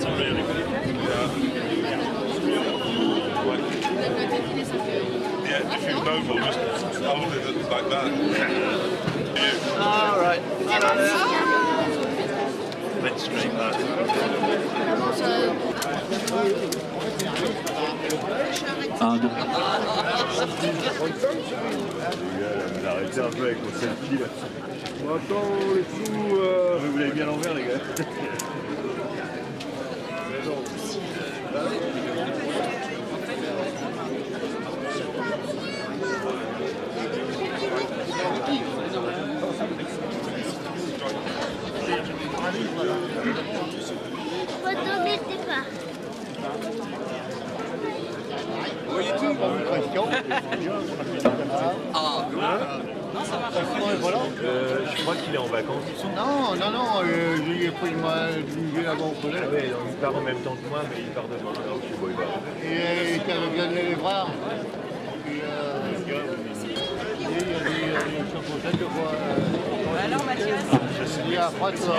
rassembler les Yeah, if you mobile, just hold it like that. All right. Hello there. Let's straight that. Vous arrêtez un peu avec vos selfies là. Bon, attends, les sous... Vous l'avez bien l'envers les gars. Je crois qu'il est en vacances. Non, j'ai pris une avant au collège. Ouais, donc il part en même temps que moi, mais il part demain. Alors je suis bon, il va. Et il vient de les voir. Alors Mathias, Et après, tu vas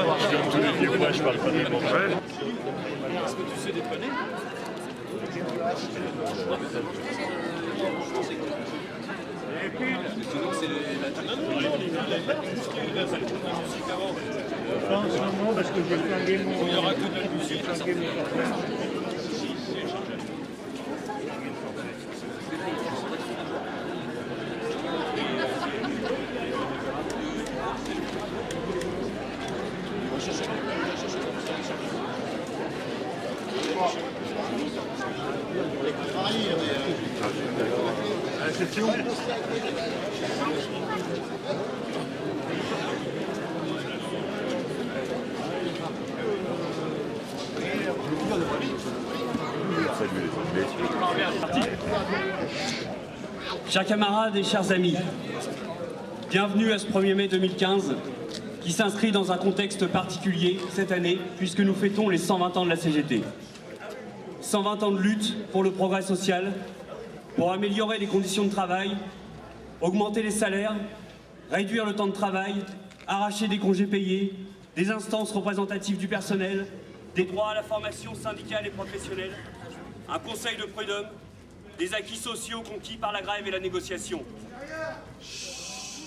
avoir Tous les vieux mois, je parle pas des bons. Est-ce que tu sais dépanner? pas en ce moment parce que j'ai flingué mon... Il n'y aura que de la musique. Chers camarades et chers amis, bienvenue à ce 1er mai 2015 qui s'inscrit dans un contexte particulier cette année puisque nous fêtons les 120 ans de la CGT. 120 ans de lutte pour le progrès social, pour améliorer les conditions de travail, augmenter les salaires, réduire le temps de travail, arracher des congés payés, des instances représentatives du personnel, des droits à la formation syndicale et professionnelle, un conseil de prud'homme, des acquis sociaux conquis par la grève et la négociation.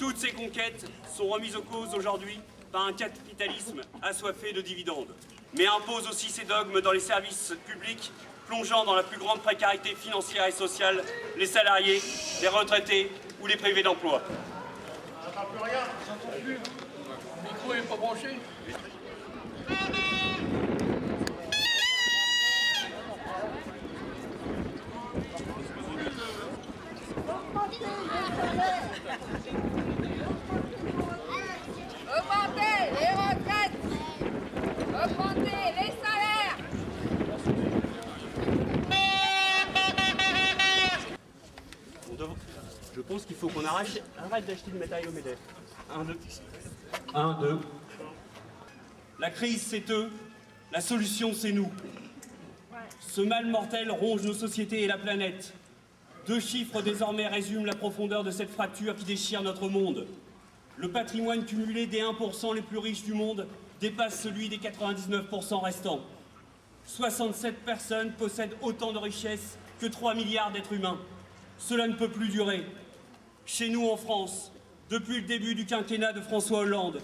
Toutes ces conquêtes sont remises en cause aujourd'hui par un capitalisme assoiffé de dividendes, mais impose aussi ses dogmes dans les services publics, plongeant dans la plus grande précarité financière et sociale les salariés, les retraités ou les privés d'emploi. On n'entend plus rien, on s'entend plus. Le micro n'est pas branché. augmentez les retraites, augmentez les salaires. Je pense qu'il faut qu'on arrête d'acheter du matériel au MEDEF. 1, 2. 1, 2. La crise, c'est eux. La solution, c'est nous. Ce mal mortel ronge nos sociétés et la planète. 2 chiffres désormais résument la profondeur de cette fracture qui déchire notre monde. Le patrimoine cumulé des 1% les plus riches du monde dépasse celui des 99% restants. 67 personnes possèdent autant de richesses que 3 milliards d'êtres humains. Cela ne peut plus durer. Chez nous en France, depuis le début du quinquennat de François Hollande,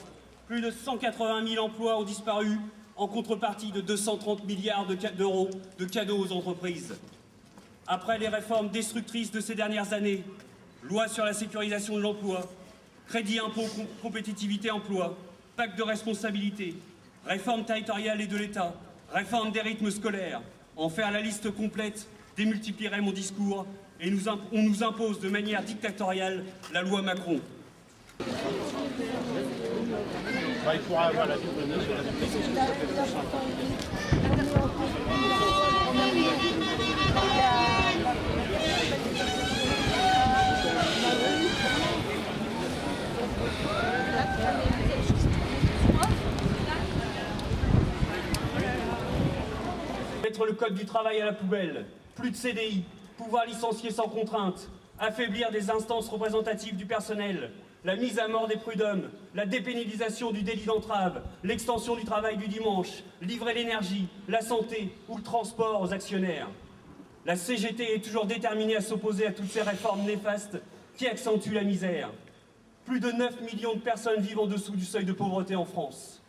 plus de 180 000 emplois ont disparu en contrepartie de 230 milliards d'euros de cadeaux aux entreprises. Après les réformes destructrices de ces dernières années, loi sur la sécurisation de l'emploi, crédit impôt compétitivité emploi, pacte de responsabilité, réforme territoriale et de l'État, réforme des rythmes scolaires, en faire la liste complète démultiplierait mon discours et on nous impose de manière dictatoriale la loi Macron. Il pourra avoir la double note sur la Mettre le code du travail à la poubelle, plus de CDI, pouvoir licencier sans contrainte, affaiblir des instances représentatives du personnel, la mise à mort des prud'hommes, la dépénalisation du délit d'entrave, l'extension du travail du dimanche, livrer l'énergie, la santé ou le transport aux actionnaires. La CGT est toujours déterminée à s'opposer à toutes ces réformes néfastes qui accentuent la misère. Plus de 9 millions de personnes vivent en dessous du seuil de pauvreté en France.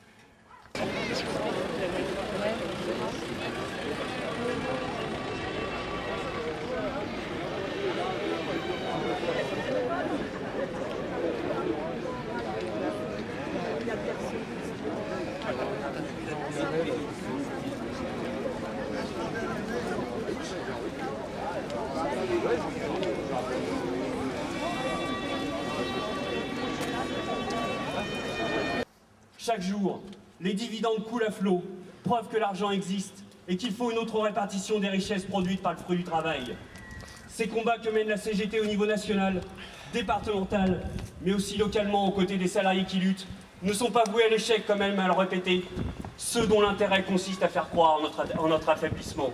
Chaque jour, les dividendes coulent à flot, preuve que l'argent existe et qu'il faut une autre répartition des richesses produites par le fruit du travail. Ces combats que mène la CGT au niveau national, départemental, mais aussi localement aux côtés des salariés qui luttent, ne sont pas voués à l'échec, comme elle m'a le répété, ceux dont l'intérêt consiste à faire croire en notre affaiblissement.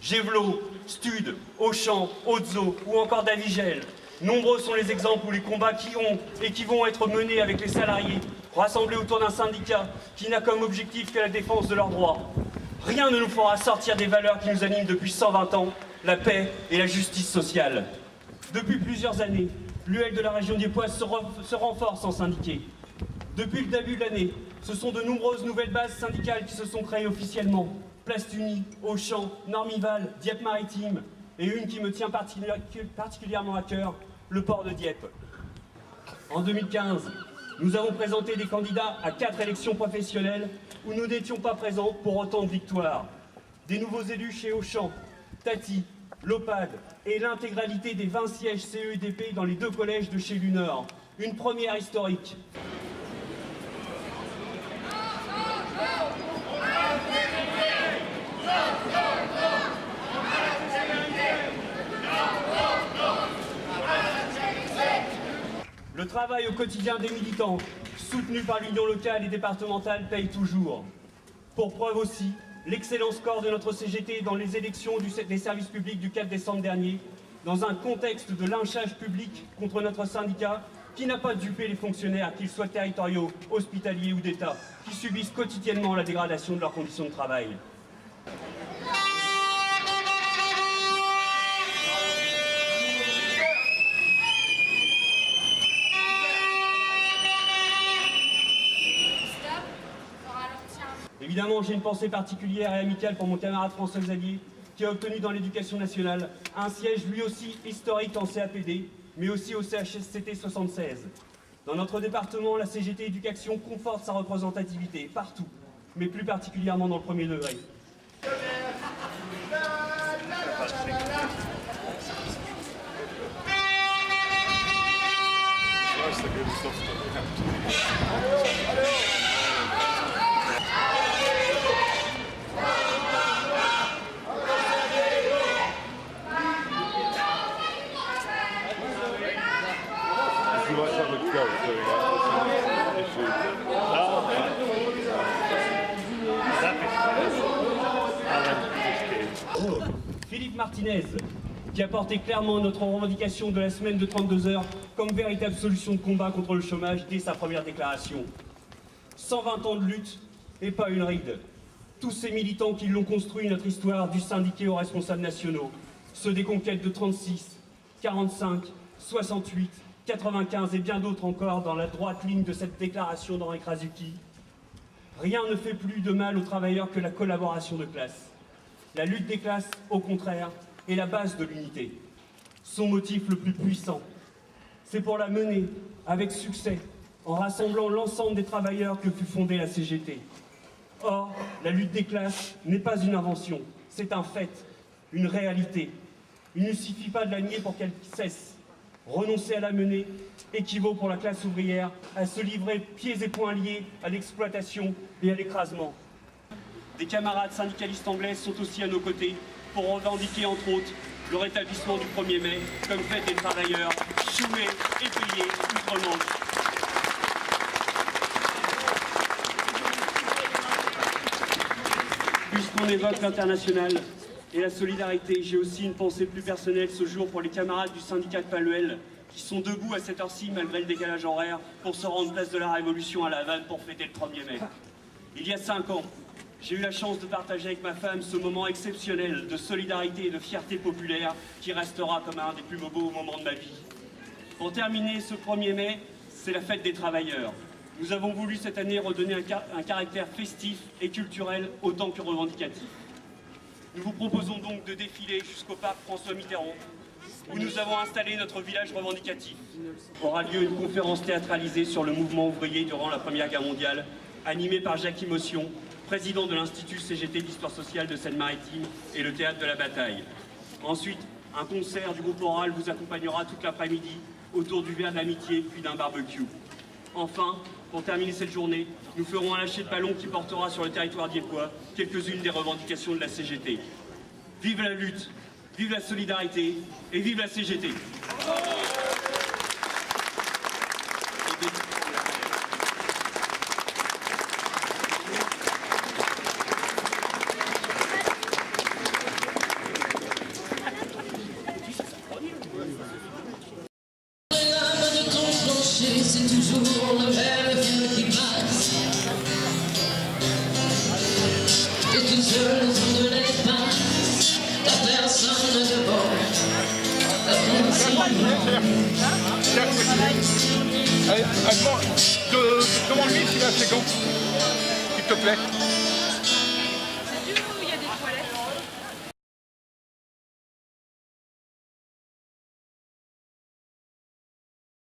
Gévelot, Stud, Auchan, Otzo ou encore Davigel, nombreux sont les exemples où les combats qui ont et qui vont être menés avec les salariés, rassemblés autour d'un syndicat qui n'a comme objectif que la défense de leurs droits. Rien ne nous fera sortir des valeurs qui nous animent depuis 120 ans, la paix et la justice sociale. Depuis plusieurs années, l'UL de la région des Poix se renforce en syndiqués. Depuis le début de l'année, ce sont de nombreuses nouvelles bases syndicales qui se sont créées officiellement. Plastunie, Auchan, Normival, Dieppe-Maritime et une qui me tient particulièrement à cœur, le port de Dieppe. En 2015, nous avons présenté des candidats à 4 élections professionnelles où nous n'étions pas présents pour autant de victoires. Des nouveaux élus chez Auchan, Tati, Lopad et l'intégralité des 20 sièges CEDP dans les 2 collèges de chez Lunor. Une première historique. Le travail au quotidien des militants, soutenu par l'union locale et départementale, paye toujours. Pour preuve aussi, l'excellent score de notre CGT dans les élections des services publics du 4 décembre dernier, dans un contexte de lynchage public contre notre syndicat, qui n'a pas dupé les fonctionnaires, qu'ils soient territoriaux, hospitaliers ou d'État, qui subissent quotidiennement la dégradation de leurs conditions de travail. Évidemment, j'ai une pensée particulière et amicale pour mon camarade François-Xavier, qui a obtenu dans l'éducation nationale un siège lui aussi historique en CAPD, mais aussi au CHSCT 76. Dans notre département, la CGT Éducation conforte sa représentativité partout, mais plus particulièrement dans le premier degré. Philippe Martinez, qui a porté clairement notre revendication de la semaine de 32 heures comme véritable solution de combat contre le chômage dès sa première déclaration. 120 ans de lutte et pas une ride. Tous ces militants qui l'ont construit notre histoire du syndiqué aux responsables nationaux, ceux des conquêtes de 36, 45, 68, 95 et bien d'autres encore dans la droite ligne de cette déclaration d'Henri Krasuki. Rien ne fait plus de mal aux travailleurs que la collaboration de classe. La lutte des classes, au contraire, est la base de l'unité. Son motif le plus puissant, c'est pour la mener avec succès, en rassemblant l'ensemble des travailleurs que fut fondée la CGT. Or, la lutte des classes n'est pas une invention, c'est un fait, une réalité. Il ne suffit pas de la nier pour qu'elle cesse. Renoncer à la mener équivaut pour la classe ouvrière à se livrer pieds et poings liés à l'exploitation et à l'écrasement. Des camarades syndicalistes anglais sont aussi à nos côtés pour revendiquer entre autres le rétablissement du 1er mai comme fête des travailleurs, chômés et payés outre-Manche. Puisqu'on évoque l'international et la solidarité, j'ai aussi une pensée plus personnelle ce jour pour les camarades du syndicat de Palluel qui sont debout à cette heure-ci malgré le décalage horaire pour se rendre place de la Révolution à La Havane pour fêter le 1er mai. Il y a 5 ans, j'ai eu la chance de partager avec ma femme ce moment exceptionnel de solidarité et de fierté populaire qui restera comme un des plus beaux moments de ma vie. Pour terminer, ce 1er mai, c'est la fête des travailleurs. Nous avons voulu cette année redonner un caractère festif et culturel autant que revendicatif. Nous vous proposons donc de défiler jusqu'au pape François Mitterrand, où nous avons installé notre village revendicatif. Aura lieu une conférence théâtralisée sur le mouvement ouvrier durant la Première Guerre mondiale, animée par Jacques Emotion, président de l'Institut CGT d'Histoire sociale de Seine-Maritime et le Théâtre de la Bataille. Ensuite, un concert du groupe Oral vous accompagnera toute l'après-midi autour du verre d'amitié puis d'un barbecue. Enfin, pour terminer cette journée, nous ferons un lâcher de ballon qui portera sur le territoire dieuppois quelques-unes des revendications de la CGT. Vive la lutte, vive la solidarité et vive la CGT. C'est toujours le même film qui passe. Et tout seul on ne l'est pas. La personne de bord. Allez, demande-lui s'il a un second, s'il te plaît.